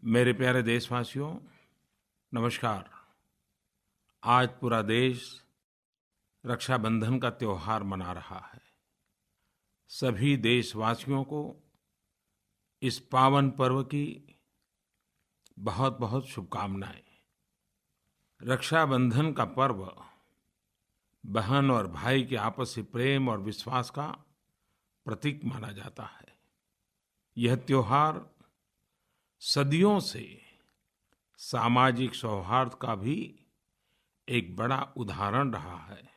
मेरे प्यारे देशवासियों, नमस्कार। आज पूरा देश रक्षाबंधन का त्योहार मना रहा है। सभी देशवासियों को इस पावन पर्व की बहुत-बहुत शुभकामनाएं। रक्षाबंधन का पर्व बहन और भाई के आपसी प्रेम और विश्वास का प्रतीक माना जाता है। यह त्योहार सदियों से सामाजिक सौहार्द का भी एक बड़ा उदाहरण रहा है।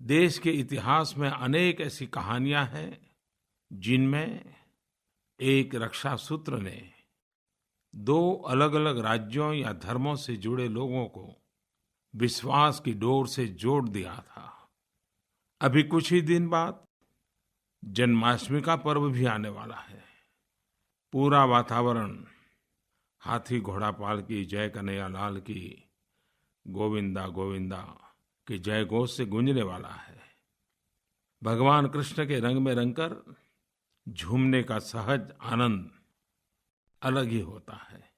देश के इतिहास में अनेक ऐसी कहानियां हैं जिनमें एक रक्षा सूत्र ने दो अलग-अलग राज्यों या धर्मों से जुड़े लोगों को विश्वास की डोर से जोड़ दिया था। अभी कुछ ही दिन बाद जन्माष्टमी का पर्व भी आने वाला है। पूरा वातावरण हाथी घोड़ा पाल की जय कन्हैया लाल की गोविंदा गोविंदा की जय घोष से गूंजने वाला है। भगवान कृष्ण के रंग में रंगकर झूमने का सहज आनंद अलग ही होता है।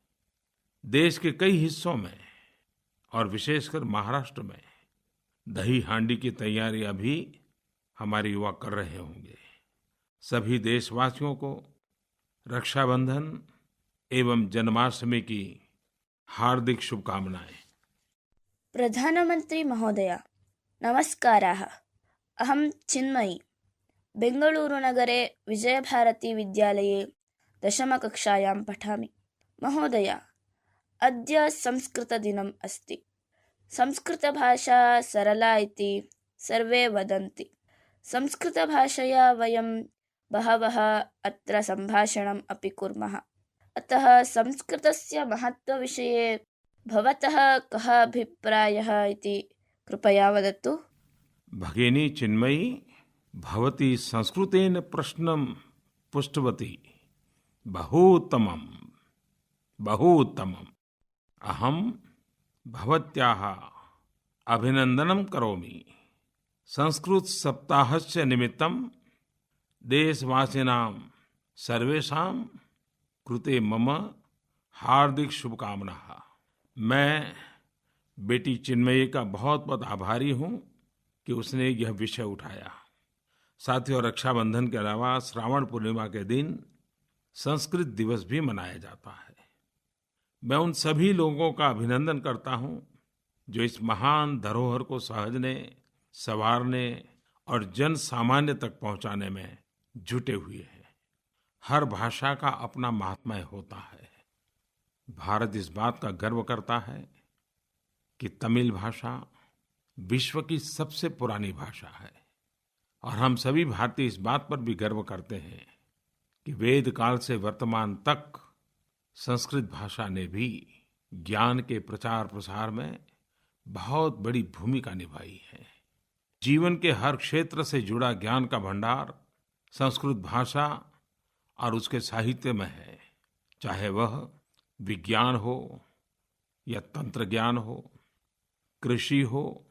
देश के कई हिस्सों में और विशेषकर महाराष्ट्र में दही हांडी की तैयारियां भी हमारे युवा कर रहे होंगे। सभी देशवासियों को रक्षाबंधन एवं जन्माष्टमी की हार्दिक शुभकामनाएं। प्रधानमंत्री महोदय, नमस्काराः। अहं चिन्मयी, बेङ्गळूरुनगरे विजयभारतीविद्यालये दशमकक्षायां पठामि। महोदय, अद्य संस्कृतदिनम् अस्ति। संस्कृतभाषा सरला इति सर्वे वदन्ति। संस्कृतभाषया वयं बहवः अत्र सम्भाषणम् अपि कुर्मः। अतः संस्कृतस्य महत्त्वविषये भवतः कः अभिप्रायः इति कृपया वदतु। भगिनी चिन्मयी, भवती संस्कृतेन प्रश्नं पृष्टवती। बहु उत्तमम्, बहु उत्तमम्। अहं भवत्याः अभिनन्दनं करोमि। संस्कृत सप्ताहस्य निमित्तं देशवासिनां सर्वेषां कृते मम हार्दिक शुभकामनाः। मैं बेटी चिन्मयी का बहुत बहुत आभारी हूँ कि उसने यह विषय उठाया। साथियों, रक्षाबंधन के अलावा श्रावण पूर्णिमा के दिन संस्कृत दिवस भी मनाया जाता है। मैं उन सभी लोगों का अभिनंदन करता हूँ जो इस महान धरोहर को सहेजने, संवारने और जन सामान्य तक पहुँचाने में जुटे हुए हैं। हर भाषा का अपना महात्म्य होता है। भारत इस बात का गर्व करता है कि तमिल भाषा विश्व की सबसे पुरानी भाषा है और हम सभी भारतीय इस बात पर भी गर्व करते हैं कि वेद काल से वर्तमान तक संस्कृत भाषा ने भी ज्ञान के प्रचार प्रसार में बहुत बड़ी भूमिका निभाई है। जीवन के हर क्षेत्र से जुड़ा ज्ञान का भंडार संस्कृत भाषा और उसके साहित्य में है, चाहे वह विज्ञान हो या तंत्र ज्ञान हो, कृषि हो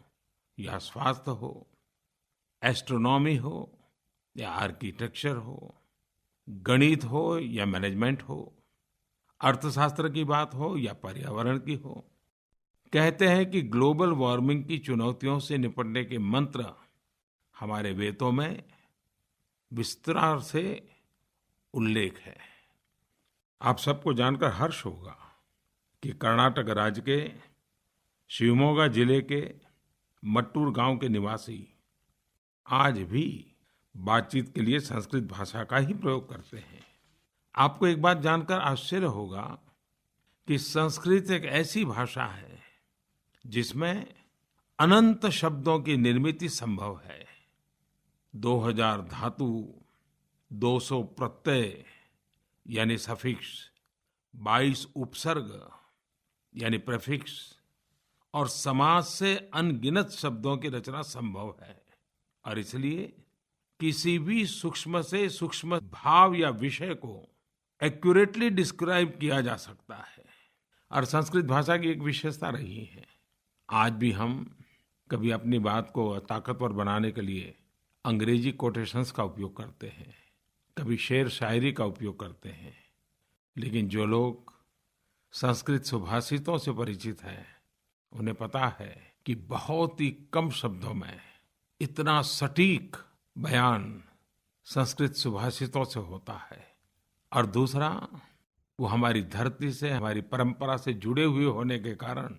या स्वास्थ्य हो, एस्ट्रोनॉमी हो या आर्किटेक्चर हो, गणित हो या मैनेजमेंट हो, अर्थशास्त्र की बात हो या पर्यावरण की हो। कहते हैं कि ग्लोबल वार्मिंग की चुनौतियों से निपटने के मंत्र हमारे वेदों में विस्तार से उल्लेख है। आप सबको जानकर हर्ष होगा कि कर्नाटक राज्य के शिवमोगा जिले के मट्टूर गांव के निवासी आज भी बातचीत के लिए संस्कृत भाषा का ही प्रयोग करते हैं। आपको एक बात जानकर आश्चर्य होगा कि संस्कृत एक ऐसी भाषा है जिसमें अनंत शब्दों की निर्मिति संभव है। 2000 धातु, 200 प्रत्यय यानी सफिक्स, 22 उपसर्ग यानी प्रीफिक्स और समास से अनगिनत शब्दों की रचना संभव है। और इसलिए किसी भी सूक्ष्म से सूक्ष्म भाव या विषय को एक्यूरेटली डिस्क्राइब किया जा सकता है। और संस्कृत भाषा की एक विशेषता रही है। आज भी हम कभी अपनी बात को ताकतवर बनाने के लिए अंग्रेजी कोटेशंस का उपयोग करते हैं, कभी शेर शायरी का उपयोग करते हैं। लेकिन जो लोग संस्कृत सुभाषितों से परिचित हैं, उन्हें पता है कि बहुत ही कम शब्दों में इतना सटीक बयान संस्कृत सुभाषितों से होता है। और दूसरा, वो हमारी धरती से, हमारी परंपरा से जुड़े हुए होने के कारण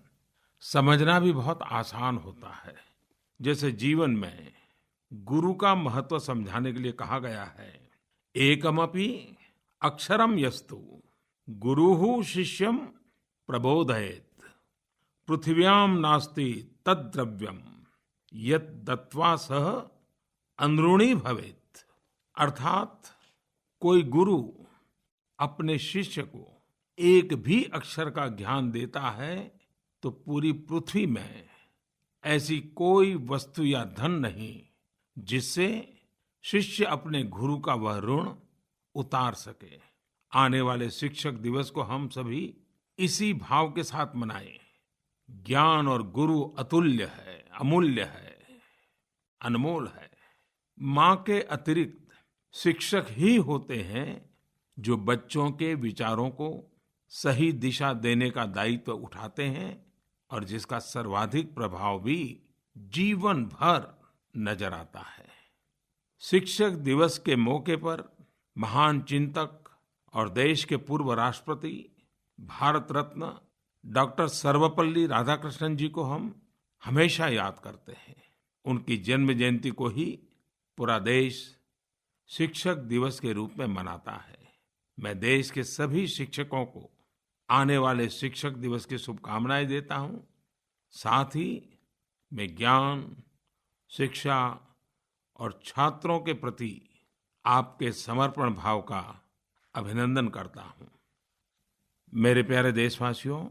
समझना भी बहुत आसान होता है। जैसे जीवन में गुरु का महत्व समझाने के लिए कहा गया है, एकमपि अक्षरम यस्तु गुरुः शिष्यम प्रबोधयेत् पृथिव्याम नास्ति तद्द्रव्यम यत् दत्त्वा सह अंदरूणी भवेत्। अर्थात कोई गुरु अपने शिष्य को एक भी अक्षर का ज्ञान देता है तो पूरी पृथ्वी में ऐसी कोई वस्तु या धन नहीं जिससे शिष्य अपने गुरु का वह ऋण उतार सके। आने वाले शिक्षक दिवस को हम सभी इसी भाव के साथ मनाएं। ज्ञान और गुरु अतुल्य है, अमूल्य है, अनमोल है। माँ के अतिरिक्त शिक्षक ही होते हैं जो बच्चों के विचारों को सही दिशा देने का दायित्व उठाते हैं और जिसका सर्वाधिक प्रभाव भी जीवन भर नजर आता है। शिक्षक दिवस के मौके पर महान चिंतक और देश के पूर्व राष्ट्रपति भारत रत्न डॉक्टर सर्वपल्ली राधाकृष्णन जी को हम हमेशा याद करते हैं। उनकी जन्म जयंती को ही पूरा देश शिक्षक दिवस के रूप में मनाता है। मैं देश के सभी शिक्षकों को आने वाले शिक्षक दिवस की शुभकामनाएं देता हूं। साथ ही मैं ज्ञान, शिक्षा और छात्रों के प्रति आपके समर्पण भाव का अभिनंदन करता हूं। मेरे प्यारे देशवासियों,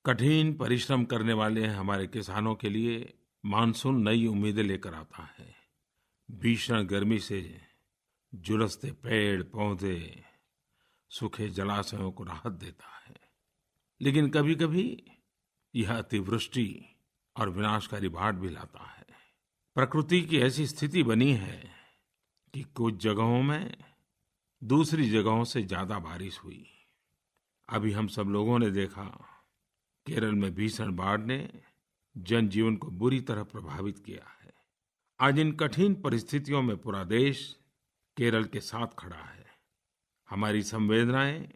कठिन परिश्रम करने वाले हमारे किसानों के लिए मानसून नई उम्मीदें लेकर आता है। भीषण गर्मी से झुलसते पेड़ पौधे, सूखे जलाशयों को राहत देता है, लेकिन कभी-कभी यह अतिवृष्टि और विनाशकारी बाढ़ भी लाता है। प्रकृति की ऐसी स्थिति बनी है कि कुछ जगहों में दूसरी जगहों से ज्यादा बारिश हुई। अभी हम सब लोगों ने देखा, केरल में भीषण बाढ़ ने जनजीवन को बुरी तरह प्रभावित किया है। आज इन कठिन परिस्थितियों में पूरा देश केरल के साथ खड़ा है। हमारी संवेदनाएं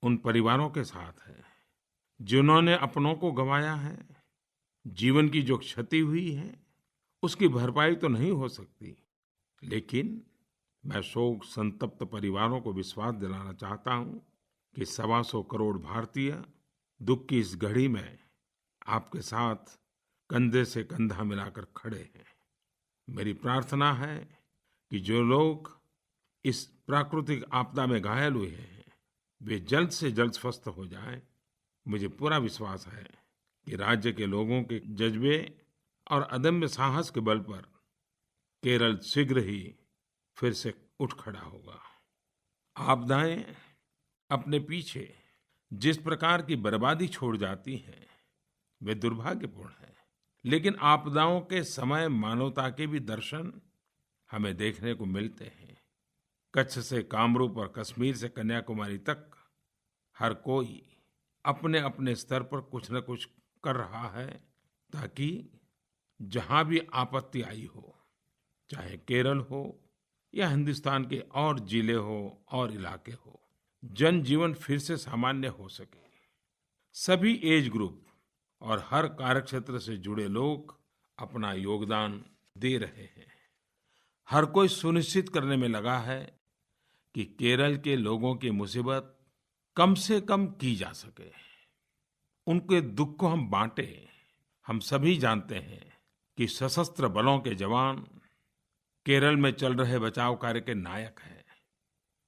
उन परिवारों के साथ है जिन्होंने अपनों को गंवाया है। जीवन की जो क्षति हुई है उसकी भरपाई तो नहीं हो सकती, लेकिन मैं शोक संतप्त परिवारों को विश्वास दिलाना चाहता हूं कि 125 करोड़ भारतीय दुख की इस घड़ी में आपके साथ कंधे से कंधा मिलाकर खड़े हैं। मेरी प्रार्थना है कि जो लोग इस प्राकृतिक आपदा में घायल हुए हैं वे जल्द से जल्द स्वस्थ हो जाएं। मुझे पूरा विश्वास है कि राज्य के लोगों के जज्बे और अदम्य साहस के बल पर केरल शीघ्र ही फिर से उठ खड़ा होगा। आपदाएं अपने पीछे जिस प्रकार की बर्बादी छोड़ जाती हैं वे दुर्भाग्यपूर्ण है, लेकिन आपदाओं के समय मानवता के भी दर्शन हमें देखने को मिलते हैं। कच्छ से कामरूप और कश्मीर से कन्याकुमारी तक हर कोई अपने अपने स्तर पर कुछ न कुछ कर रहा है ताकि जहां भी आपत्ति आई हो, चाहे केरल हो या हिंदुस्तान के और जिले हो और इलाके हो, जनजीवन फिर से सामान्य हो सके। सभी एज ग्रुप और हर कार्यक्षेत्र से जुड़े लोग अपना योगदान दे रहे हैं। हर कोई सुनिश्चित करने में लगा है कि केरल के लोगों की मुसीबत कम से कम की जा सके, उनके दुख को हम बांटें। हम सभी जानते हैं कि सशस्त्र बलों के जवान केरल में चल रहे बचाव कार्य के नायक हैं।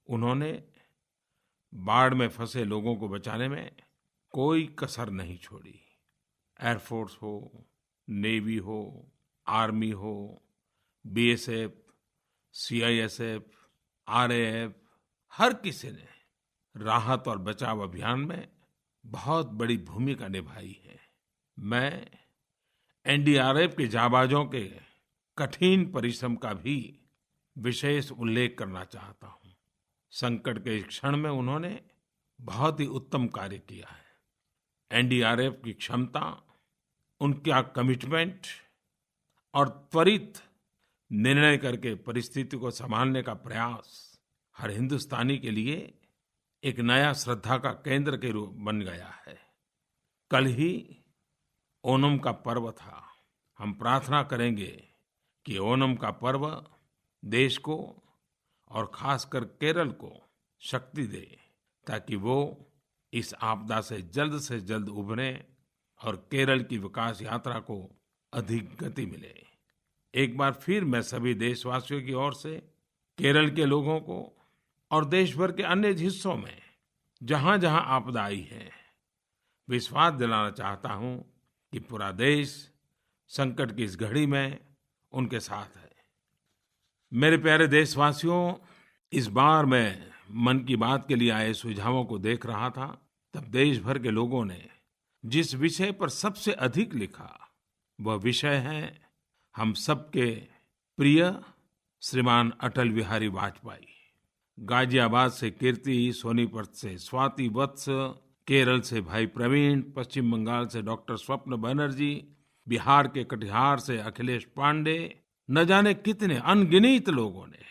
उन्होंने बाढ़ में फंसे लोगों को बचाने में कोई कसर नहीं छोड़ी। एयरफोर्स हो, नेवी हो, आर्मी हो, बीएसएफ, सीआईएसएफ, आरएएफ, हर किसी ने राहत और बचाव अभियान में बहुत बड़ी भूमिका निभाई है। मैं एनडीआरएफ के जाबाजों के कठिन परिश्रम का भी विशेष उल्लेख करना चाहता हूं। संकट के इस क्षण में उन्होंने बहुत ही उत्तम कार्य किया है। एनडीआरएफ की क्षमता, उनका कमिटमेंट और त्वरित निर्णय करके परिस्थिति को संभालने का प्रयास हर हिंदुस्तानी के लिए एक नया श्रद्धा का केंद्र के रूप बन गया है। कल ही ओणम का पर्व था। हम प्रार्थना करेंगे कि ओणम का पर्व देश को और खासकर केरल को शक्ति दे, ताकि वो इस आपदा से जल्द उभरे और केरल की विकास यात्रा को अधिक गति मिले। एक बार फिर मैं सभी देशवासियों की ओर से केरल के लोगों को और देश भर के अन्य हिस्सों में जहां-जहां आपदा आई है, विश्वास दिलाना चाहता हूं कि पूरा देश संकट की इस घड़ी में उनके साथ है। मेरे प्यारे देशवासियों, इस बार मैं मन की बात के लिए आए सुझावों को देख रहा था, तब देश भर के लोगों ने जिस विषय पर सबसे अधिक लिखा, वह विषय है हम सबके प्रिय श्रीमान अटल बिहारी वाजपेयी। गाजियाबाद से कीर्ति, सोनीपत से स्वाति वत्स, केरल से भाई प्रवीण, पश्चिम बंगाल से डॉक्टर स्वप्न बनर्जी, बिहार के कटिहार से अखिलेश पांडे, न जाने कितने अनगिनत लोगों ने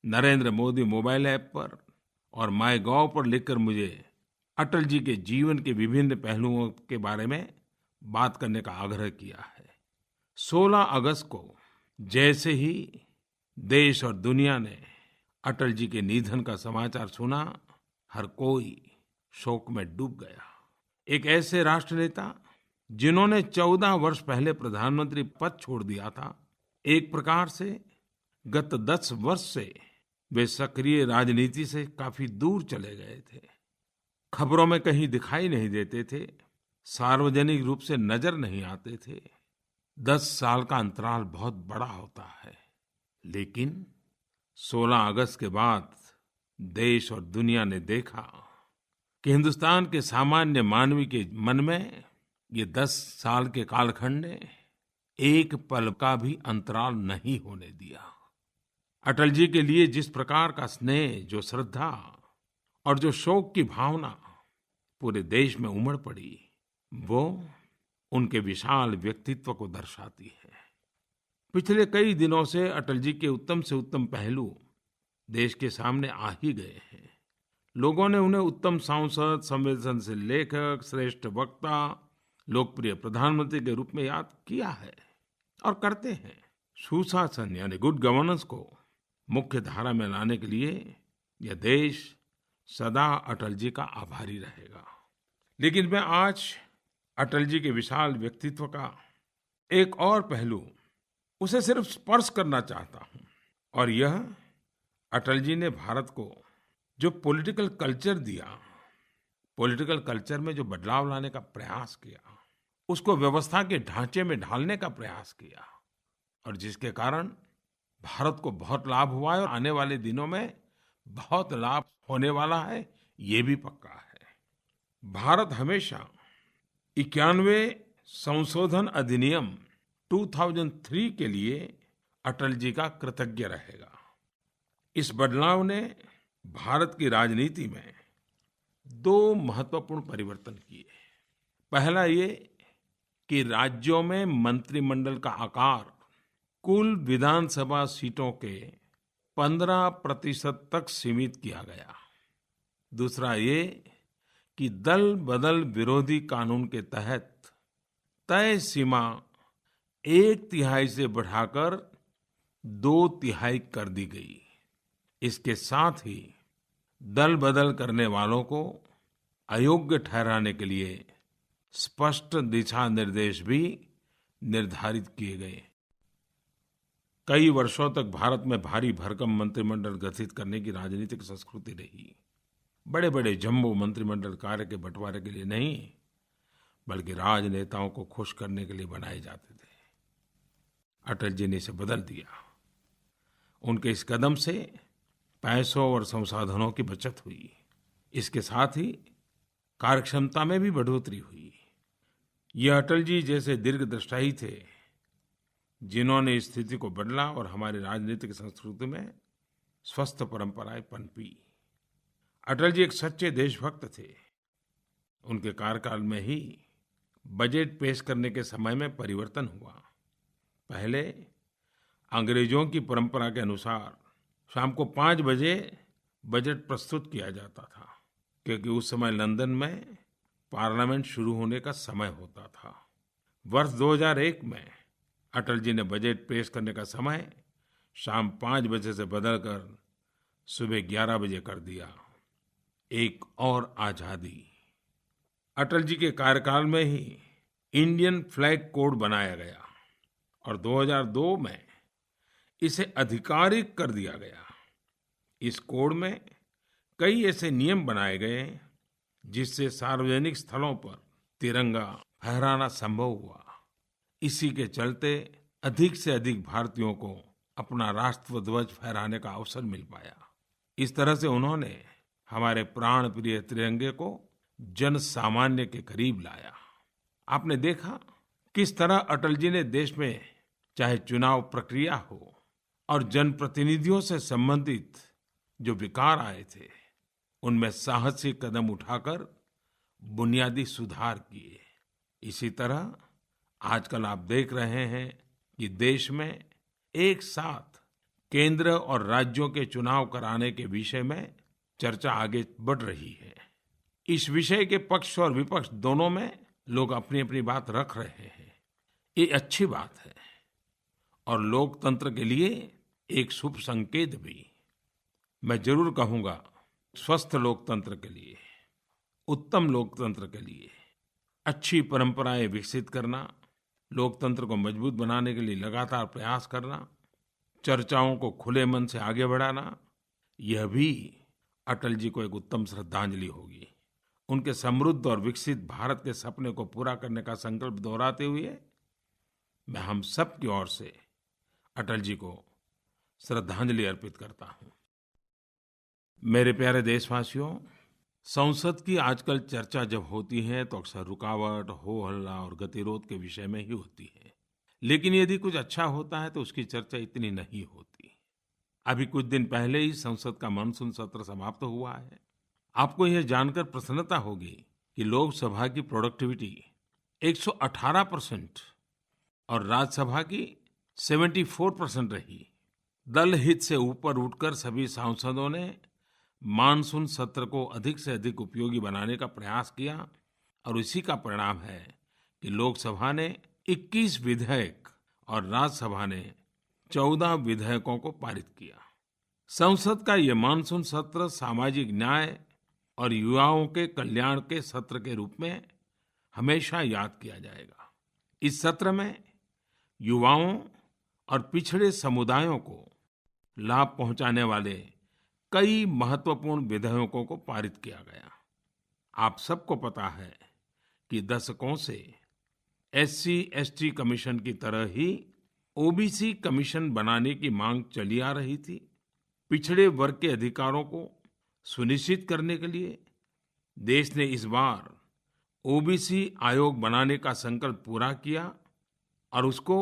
नरेंद्र मोदी मोबाइल ऐप पर और माय गॉव पर लिखकर मुझे अटल जी के जीवन के विभिन्न पहलुओं के बारे में बात करने का आग्रह किया है। 16 अगस्त को जैसे ही देश और दुनिया ने अटल जी के निधन का समाचार सुना, हर कोई शोक में डूब गया। एक ऐसे राष्ट्र नेता जिन्होंने 14 वर्ष पहले प्रधानमंत्री पद छोड़ दिया था, एक प्रकार से गत 10 वर्ष से वे सक्रिय राजनीति से काफी दूर चले गए थे। खबरों में कहीं दिखाई नहीं देते थे, सार्वजनिक रूप से नजर नहीं आते थे। 10 साल का अंतराल बहुत बड़ा होता है, लेकिन 16 अगस्त के बाद देश और दुनिया ने देखा कि हिंदुस्तान के सामान्य मानवी के मन में ये 10 साल के कालखंड ने एक पल का भी अंतराल नहीं होने दिया। अटल जी के लिए जिस प्रकार का स्नेह, जो श्रद्धा और जो शोक की भावना पूरे देश में उमड़ पड़ी, वो उनके विशाल व्यक्तित्व को दर्शाती है। पिछले कई दिनों से अटल जी के उत्तम से उत्तम पहलू देश के सामने आ ही गए हैं। लोगों ने उन्हें उत्तम सांसद, संवेदनशील लेखक, श्रेष्ठ वक्ता, लोकप्रिय प्रधानमंत्री के रूप में याद किया है और करते हैं। सुशासन यानी गुड गवर्नेंस को मुख्य धारा में लाने के लिए यह देश सदा अटल जी का आभारी रहेगा। लेकिन मैं आज अटल जी के विशाल व्यक्तित्व का एक और पहलू, उसे सिर्फ स्पर्श करना चाहता हूं, और यह अटल जी ने भारत को जो पॉलिटिकल कल्चर दिया, पॉलिटिकल कल्चर में जो बदलाव लाने का प्रयास किया, उसको व्यवस्था के ढांचे में ढालने का प्रयास किया, और जिसके कारण भारत को बहुत लाभ हुआ है और आने वाले दिनों में बहुत लाभ होने वाला है, ये भी पक्का है। भारत हमेशा 91 संशोधन अधिनियम 2003 के लिए अटल जी का कृतज्ञ रहेगा। इस बदलाव ने भारत की राजनीति में 2 महत्वपूर्ण परिवर्तन किए। पहला ये कि राज्यों में मंत्रिमंडल का आकार कुल विधानसभा सीटों के 15% तक सीमित किया गया। दूसरा ये कि दल बदल विरोधी कानून के तहत तय सीमा 1/3 से बढ़ाकर 2/3 कर दी गई। इसके साथ ही दल बदल करने वालों को अयोग्य ठहराने के लिए स्पष्ट दिशा निर्देश भी निर्धारित किए गए। कई वर्षों तक भारत में भारी भरकम मंत्रिमंडल गठित करने की राजनीतिक संस्कृति रही। बड़े बड़े जम्बो मंत्रिमंडल कार्य के बंटवारे के लिए नहीं, बल्कि राजनेताओं को खुश करने के लिए बनाए जाते थे। अटल जी ने इसे बदल दिया। उनके इस कदम से पैसों और संसाधनों की बचत हुई। इसके साथ ही कार्यक्षमता में भी बढ़ोतरी हुई। ये अटल जी जैसे दीर्घदृष्टा ही थे जिन्होंने इस स्थिति को बदला और हमारी राजनीतिक संस्कृति में स्वस्थ परंपराएं पनपी। अटल जी एक सच्चे देशभक्त थे उनके कार्यकाल में ही बजट पेश करने के समय में परिवर्तन हुआ। पहले अंग्रेजों की परंपरा के अनुसार शाम को 5 बजे बजट प्रस्तुत किया जाता था, क्योंकि उस समय लंदन में पार्लियामेंट शुरू होने का समय होता था। वर्ष 2001 में अटल जी ने बजट पेश करने का समय शाम 5 बजे से बदलकर सुबह 11 बजे कर दिया। एक और आजादी। अटल जी के कार्यकाल में ही इंडियन फ्लैग कोड बनाया गया और 2002 में इसे आधिकारिक कर दिया गया। इस कोड में कई ऐसे नियम बनाए गए जिससे सार्वजनिक स्थलों पर तिरंगा फहराना संभव हुआ। इसी के चलते अधिक से अधिक भारतीयों को अपना राष्ट्र ध्वज फहराने का अवसर मिल पाया। इस तरह से उन्होंने हमारे प्राण प्रिय तिरंगे को जन सामान्य के करीब लाया। आपने देखा किस तरह अटल जी ने देश में चाहे चुनाव प्रक्रिया हो और जनप्रतिनिधियों से संबंधित जो विकार आए थे, उनमें साहसिक कदम उठाकर बुनियादी सुधार किए। इसी तरह आजकल आप देख रहे हैं कि देश में एक साथ केंद्र और राज्यों के चुनाव कराने के विषय में चर्चा आगे बढ़ रही है। इस विषय के पक्ष और विपक्ष दोनों में लोग अपनी अपनी बात रख रहे हैं। ये अच्छी बात है और लोकतंत्र के लिए एक शुभ संकेत भी। मैं जरूर कहूंगा, स्वस्थ लोकतंत्र के लिए, उत्तम लोकतंत्र के लिए अच्छी परंपराएं विकसित करना, लोकतंत्र को मजबूत बनाने के लिए लगातार प्रयास करना, चर्चाओं को खुले मन से आगे बढ़ाना, यह भी अटल जी को एक उत्तम श्रद्धांजलि होगी। उनके समृद्ध और विकसित भारत के सपने को पूरा करने का संकल्प दोहराते हुए मैं हम सब की ओर से अटल जी को श्रद्धांजलि अर्पित करता हूं। मेरे प्यारे देशवासियों, संसद की आजकल चर्चा जब होती है तो अक्सर रुकावट, हो हल्ला और गतिरोध के विषय में ही होती है। लेकिन यदि कुछ अच्छा होता है तो उसकी चर्चा इतनी नहीं होती। अभी कुछ दिन पहले ही संसद का मानसून सत्र समाप्त हुआ है। आपको यह जानकर प्रसन्नता होगी कि लोकसभा की प्रोडक्टिविटी 118% और राज्यसभा की 74% रही। दल हित से ऊपर उठकर सभी सांसदों ने मानसून सत्र को अधिक से अधिक उपयोगी बनाने का प्रयास किया और इसी का परिणाम है कि लोकसभा ने 21 विधेयक और राज्यसभा ने 14 विधेयकों को पारित किया। संसद का ये मानसून सत्र सामाजिक न्याय और युवाओं के कल्याण के सत्र के रूप में हमेशा याद किया जाएगा। इस सत्र में युवाओं और पिछड़े समुदायों को लाभ पहुंचाने वाले कई महत्वपूर्ण विधेयकों को पारित किया गया। आप सबको पता है कि दशकों से SC/ST कमीशन की तरह ही OBC कमीशन बनाने की मांग चली आ रही थी। पिछड़े वर्ग के अधिकारों को सुनिश्चित करने के लिए देश ने इस बार OBC आयोग बनाने का संकल्प पूरा किया और उसको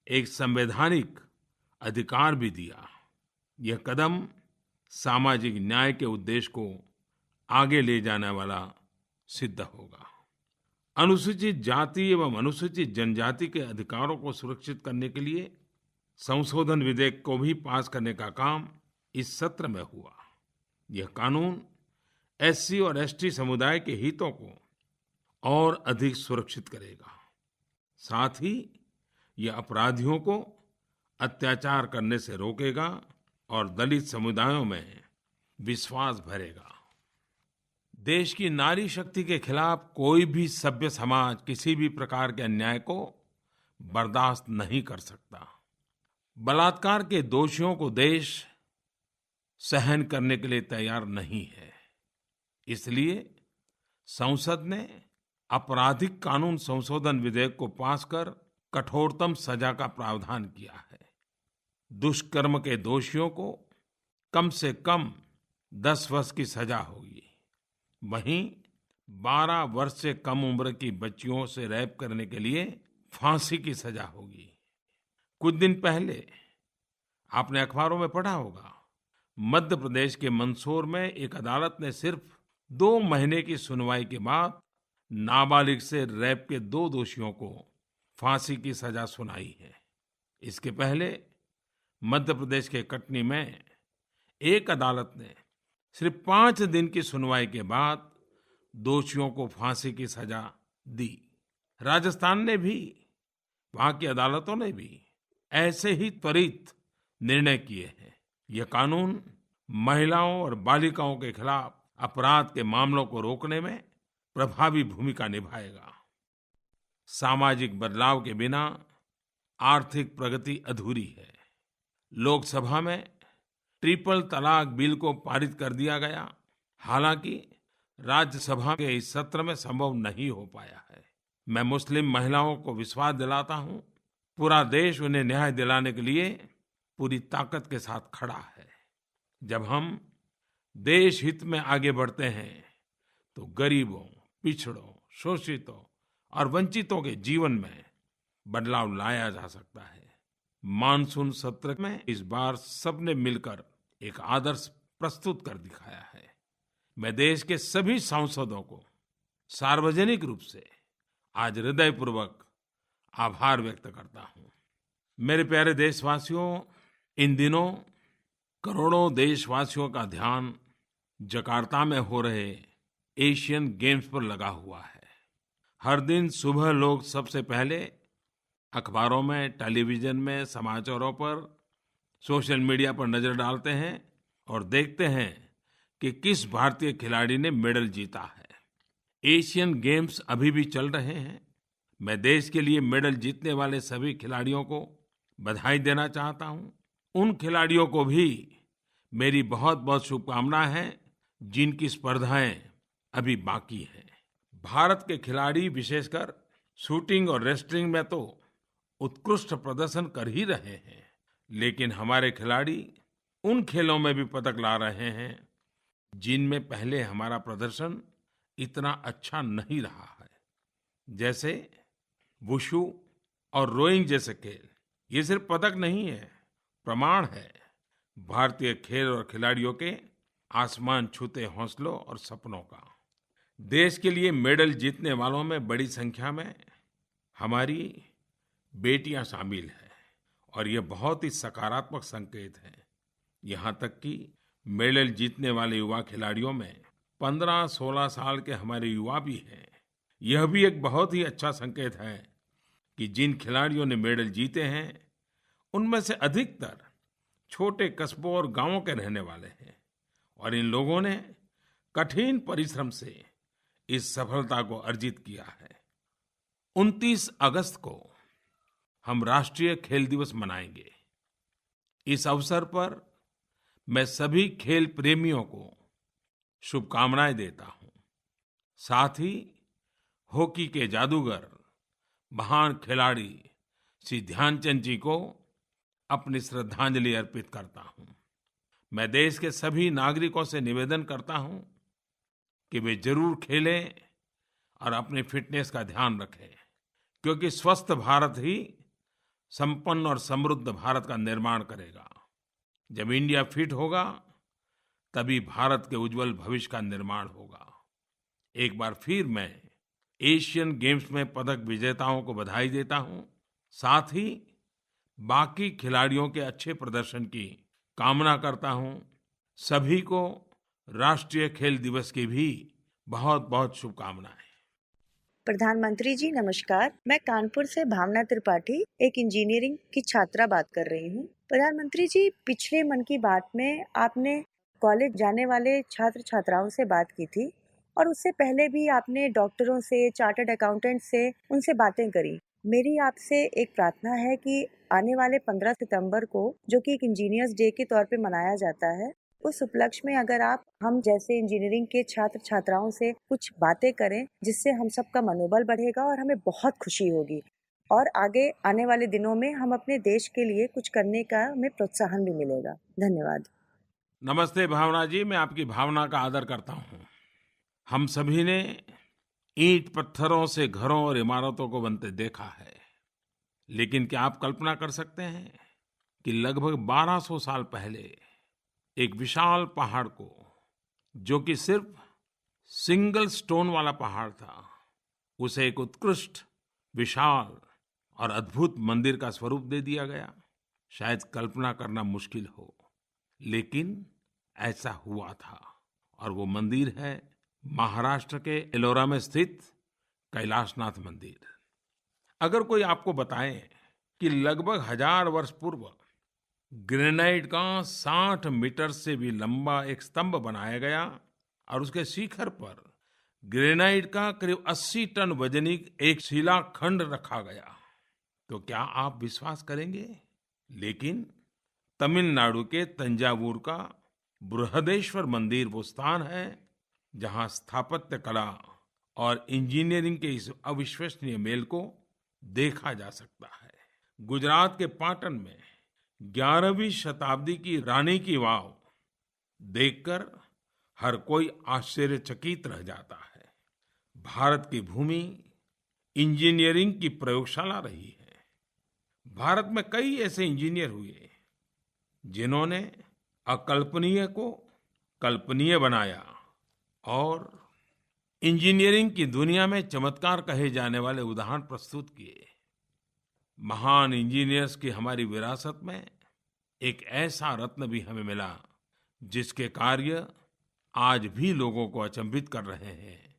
एक संवैधानिक अधिकार भी दिया। यह कदम सामाजिक न्याय के उद्देश्य को आगे ले जाने वाला सिद्ध होगा। अनुसूचित जाति एवं अनुसूचित जनजाति के अधिकारों को सुरक्षित करने के लिए संशोधन विधेयक को भी पास करने का काम इस सत्र में हुआ। यह कानून SC और ST समुदाय के हितों को और अधिक सुरक्षित करेगा। साथ ही यह अपराधियों को अत्याचार करने से रोकेगा और दलित समुदायों में विश्वास भरेगा। देश की नारी शक्ति के खिलाफ कोई भी सभ्य समाज किसी भी प्रकार के अन्याय को बर्दाश्त नहीं कर सकता। बलात्कार के दोषियों को देश सहन करने के लिए तैयार नहीं है। इसलिए संसद ने आपराधिक कानून संशोधन विधेयक को पास कर कठोरतम सजा का प्रावधान किया है। दुष्कर्म के दोषियों को कम से कम 10 वर्ष की सजा होगी। वहीं 12 वर्ष से कम उम्र की बच्चियों से रेप करने के लिए फांसी की सजा होगी। कुछ दिन पहले आपने अखबारों में पढ़ा होगा, मध्य प्रदेश के मंदसौर में एक अदालत ने सिर्फ 2 महीने की सुनवाई के बाद नाबालिग से रेप के 2 दोषियों को फांसी की सजा सुनाई है। इसके पहले मध्य प्रदेश के कटनी में एक अदालत ने सिर्फ 5 दिन की सुनवाई के बाद दोषियों को फांसी की सजा दी। राजस्थान ने भी, वहां की अदालतों ने भी ऐसे ही त्वरित निर्णय किए हैं। यह कानून महिलाओं और बालिकाओं के खिलाफ अपराध के मामलों को रोकने में प्रभावी भूमिका निभाएगा। सामाजिक बदलाव के बिना आर्थिक प्रगति अधूरी है। लोकसभा में ट्रिपल तलाक बिल को पारित कर दिया गया, हालांकि राज्यसभा के इस सत्र में संभव नहीं हो पाया है। मैं मुस्लिम महिलाओं को विश्वास दिलाता हूं, पूरा देश उन्हें न्याय दिलाने के लिए पूरी ताकत के साथ खड़ा है। जब हम देश हित में आगे बढ़ते हैं तो गरीबों, पिछड़ों, शोषितों और वंचितों के जीवन में बदलाव लाया जा सकता है। मानसून सत्र में इस बार सबने मिलकर एक आदर्श प्रस्तुत कर दिखाया है। मैं देश के सभी सांसदों को सार्वजनिक रूप से आज हृदयपूर्वक आभार व्यक्त करता हूं। मेरे प्यारे देशवासियों, इन दिनों करोड़ों देशवासियों का ध्यान जकार्ता में हो रहे एशियन गेम्स पर लगा हुआ है। हर दिन सुबह लोग सबसे पहले अखबारों में, टेलीविजन में, समाचारों पर, सोशल मीडिया पर नजर डालते हैं और देखते हैं कि किस भारतीय खिलाड़ी ने मेडल जीता है। एशियन गेम्स अभी भी चल रहे हैं। मैं देश के लिए मेडल जीतने वाले सभी खिलाड़ियों को बधाई देना चाहता हूं। उन खिलाड़ियों को भी मेरी बहुत बहुत शुभकामनाएं हैं जिनकी स्पर्धाएं अभी बाकी हैं। भारत के खिलाड़ी विशेषकर शूटिंग और रेसलिंग में तो उत्कृष्ट प्रदर्शन कर ही रहे हैं, लेकिन हमारे खिलाड़ी उन खेलों में भी पदक ला रहे हैं जिनमें पहले हमारा प्रदर्शन इतना अच्छा नहीं रहा है। जैसे वुशु और रोइंग जैसे खेल। ये सिर्फ पदक नहीं है, प्रमाण है भारतीय खेल और खिलाड़ियों के आसमान छूते हौसलों और सपनों का। देश के लिए मेडल जीतने वालों में बड़ी संख्या में हमारी बेटियां शामिल हैं और ये बहुत ही सकारात्मक संकेत है। यहाँ तक कि मेडल जीतने वाले युवा खिलाड़ियों में 15-16 साल के हमारे युवा भी हैं। यह भी एक बहुत ही अच्छा संकेत है कि जिन खिलाड़ियों ने मेडल जीते हैं उनमें से अधिकतर छोटे कस्बों और गांवों के रहने वाले हैं और इन लोगों ने कठिन परिश्रम से इस सफलता को अर्जित किया है। 29 अगस्त को हम राष्ट्रीय खेल दिवस मनाएंगे। इस अवसर पर मैं सभी खेल प्रेमियों को शुभकामनाएं देता हूं। साथ ही हॉकी के जादूगर, महान खिलाड़ी श्री ध्यानचंद जी को अपनी श्रद्धांजलि अर्पित करता हूं। मैं देश के सभी नागरिकों से निवेदन करता हूं कि वे जरूर खेलें और अपनी फिटनेस का ध्यान रखें, क्योंकि स्वस्थ भारत ही संपन्न और समृद्ध भारत का निर्माण करेगा। जब इंडिया फिट होगा तभी भारत के उज्जवल भविष्य का निर्माण होगा। एक बार फिर मैं एशियन गेम्स में पदक विजेताओं को बधाई देता हूं। साथ ही बाकी खिलाड़ियों के अच्छे प्रदर्शन की कामना करता हूं। सभी को राष्ट्रीय खेल दिवस की भी बहुत बहुत शुभकामनाएं। प्रधानमंत्री जी नमस्कार। मैं कानपुर से भावना त्रिपाठी, एक इंजीनियरिंग की छात्रा बात कर रही हूँ। प्रधानमंत्री जी, पिछले मन की बात में आपने कॉलेज जाने वाले छात्र छात्राओं से बात की थी और उससे पहले भी आपने डॉक्टरों से, चार्टर्ड अकाउंटेंट से, उनसे बातें करी। मेरी आपसे एक प्रार्थना है कि आने वाले 15 सितंबर को, जो कि एक इंजीनियर्स डे के तौर पे मनाया जाता है, उस उपलक्ष्य में अगर आप हम जैसे इंजीनियरिंग के छात्र छात्राओं से कुछ बातें करें जिससे हम सबका मनोबल बढ़ेगा और हमें बहुत खुशी होगी और आगे आने वाले दिनों में हम अपने देश के लिए कुछ करने का हमें प्रोत्साहन भी मिलेगा। धन्यवाद। नमस्ते भावना जी, मैं आपकी भावना का आदर करता हूँ। हम सभी ने ईंट पत्थरों से घरों और इमारतों को बनते देखा है, लेकिन क्या आप कल्पना कर सकते हैं कि लगभग 1200 साल पहले एक विशाल पहाड़ को, जो कि सिर्फ सिंगल स्टोन वाला पहाड़ था, उसे एक उत्कृष्ट, विशाल और अद्भुत मंदिर का स्वरूप दे दिया गया। शायद कल्पना करना मुश्किल हो, लेकिन ऐसा हुआ था। और वो मंदिर है महाराष्ट्र के एलोरा में स्थित कैलाशनाथ मंदिर। अगर कोई आपको बताए कि लगभग 1000 वर्ष पूर्व ग्रेनाइट का 60 मीटर से भी लंबा एक स्तंभ बनाया गया और उसके शिखर पर ग्रेनाइट का करीब 80 टन वजनिक एक शिलाखंड रखा गया, तो क्या आप विश्वास करेंगे? लेकिन तमिलनाडु के तंजावुर का बृहदेश्वर मंदिर वो स्थान है जहां स्थापत्य कला और इंजीनियरिंग के इस अविश्वसनीय मेल को देखा जा सकता है। गुजरात के पाटन में 11वीं शताब्दी की रानी की वाव देखकर हर कोई आश्चर्यचकित रह जाता है। भारत की भूमि इंजीनियरिंग की प्रयोगशाला रही है। भारत में कई ऐसे इंजीनियर हुए जिन्होंने अकल्पनीय को कल्पनीय बनाया और इंजीनियरिंग की दुनिया में चमत्कार कहे जाने वाले उदाहरण प्रस्तुत किए। महान इंजीनियर्स की हमारी विरासत में एक ऐसा रत्न भी हमें मिला जिसके कार्य आज भी लोगों को अचंभित कर रहे हैं,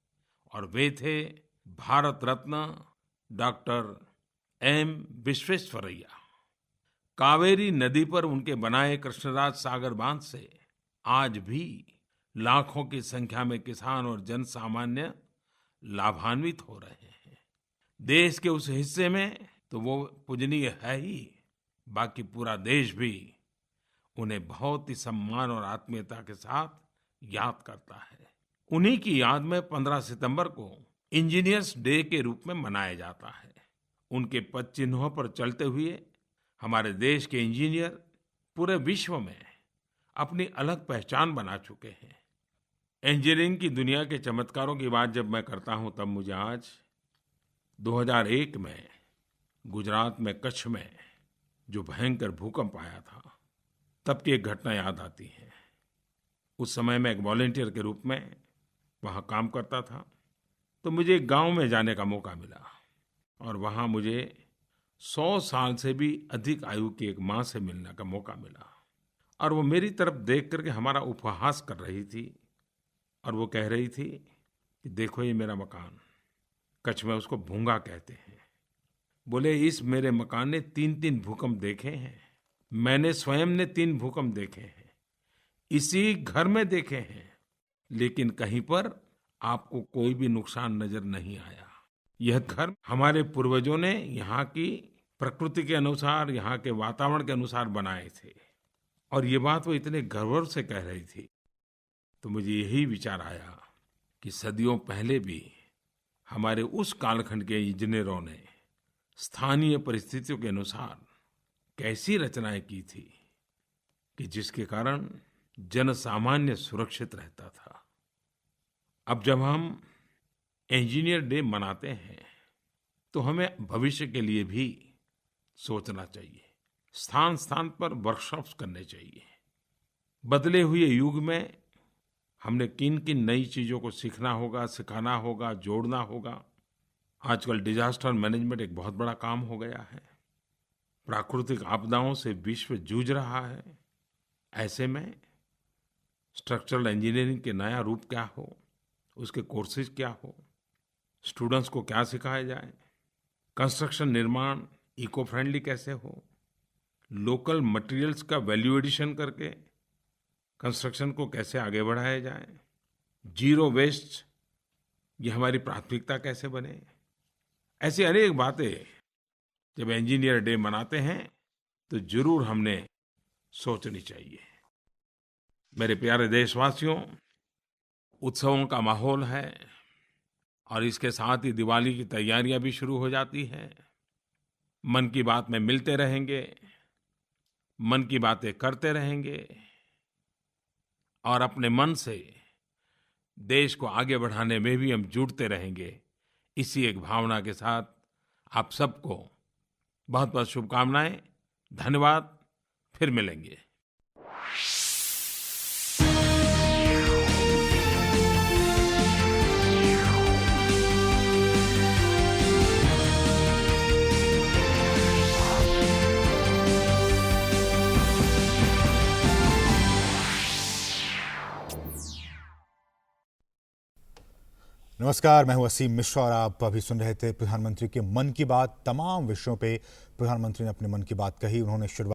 और वे थे भारत रत्न डॉक्टर एम विश्वेश्वरैया। कावेरी नदी पर उनके बनाए कृष्णराज सागर बांध से आज भी लाखों की संख्या में किसान और जन सामान्य लाभान्वित हो रहे हैं। देश के उस हिस्से में तो वो पूजनीय है ही, बाकी पूरा देश भी उन्हें बहुत ही सम्मान और आत्मीयता के साथ याद करता है। उन्हीं की याद में 15 सितंबर को इंजीनियर्स डे के रूप में मनाया जाता है। उनके पद चिन्हों पर चलते हुए हमारे देश के इंजीनियर पूरे विश्व में अपनी अलग पहचान बना चुके हैं। इंजीनियरिंग की दुनिया के चमत्कारों की बात जब मैं करता हूं, तब मुझे आज 2001 में गुजरात में कच्छ में जो भयंकर भूकंप आया था, तब की एक घटना याद आती है। उस समय मैं एक वॉलंटियर के रूप में वहाँ काम करता था, तो मुझे एक गांव में जाने का मौका मिला और वहाँ मुझे 100 साल से भी अधिक आयु की एक माँ से मिलने का मौका मिला। और वो मेरी तरफ देख करके हमारा उपहास कर रही थी और वो कह रही थी कि देखो ये मेरा मकान, कच्छ में उसको भूंगा कहते हैं। बोले इस मेरे मकान ने 3 भूकंप देखे हैं, मैंने स्वयं ने 3 भूकंप देखे हैं, इसी घर में देखे हैं, लेकिन कहीं पर आपको कोई भी नुकसान नजर नहीं आया। यह घर हमारे पूर्वजों ने यहाँ की प्रकृति के अनुसार, यहाँ के वातावरण के अनुसार बनाए थे। और ये बात वो इतने गर्व से कह रही थी, तो मुझे यही विचार आया कि सदियों पहले भी हमारे उस कालखंड के इंजीनियरों ने स्थानीय परिस्थितियों के अनुसार कैसी रचनाएं की थी कि जिसके कारण जन सामान्य सुरक्षित रहता था। अब जब हम इंजीनियर डे मनाते हैं तो हमें भविष्य के लिए भी सोचना चाहिए। स्थान स्थान पर वर्कशॉप्स करने चाहिए। बदले हुए युग में हमने किन किन नई चीज़ों को सीखना होगा, सिखाना होगा, जोड़ना होगा। आजकल डिजास्टर मैनेजमेंट एक बहुत बड़ा काम हो गया है। प्राकृतिक आपदाओं से विश्व जूझ रहा है। ऐसे में स्ट्रक्चरल इंजीनियरिंग के नया रूप क्या हो, उसके कोर्सेज क्या हो, स्टूडेंट्स को क्या सिखाया जाए, कंस्ट्रक्शन निर्माण इको फ्रेंडली कैसे हो, लोकल मटेरियल्स का वैल्यू एडिशन करके कंस्ट्रक्शन को कैसे आगे बढ़ाया जाए, जीरो वेस्ट ये हमारी प्राथमिकता कैसे बने। ऐसी अनेक बातें जब इंजीनियर डे मनाते हैं तो जरूर हमने सोचनी चाहिए। मेरे प्यारे देशवासियों, उत्सवों का माहौल है और इसके साथ ही दिवाली की तैयारियां भी शुरू हो जाती हैं। मन की बात में मिलते रहेंगे, मन की बातें करते रहेंगे और अपने मन से देश को आगे बढ़ाने में भी हम जुटते रहेंगे। इसी एक भावना के साथ आप सबको बहुत बहुत शुभकामनाएं। धन्यवाद। फिर मिलेंगे। नमस्कार, मैं हूं असीम मिश्रा और आप अभी सुन रहे थे प्रधानमंत्री के मन की बात। तमाम विषयों पे प्रधानमंत्री ने अपने मन की बात कही। उन्होंने शुरुआत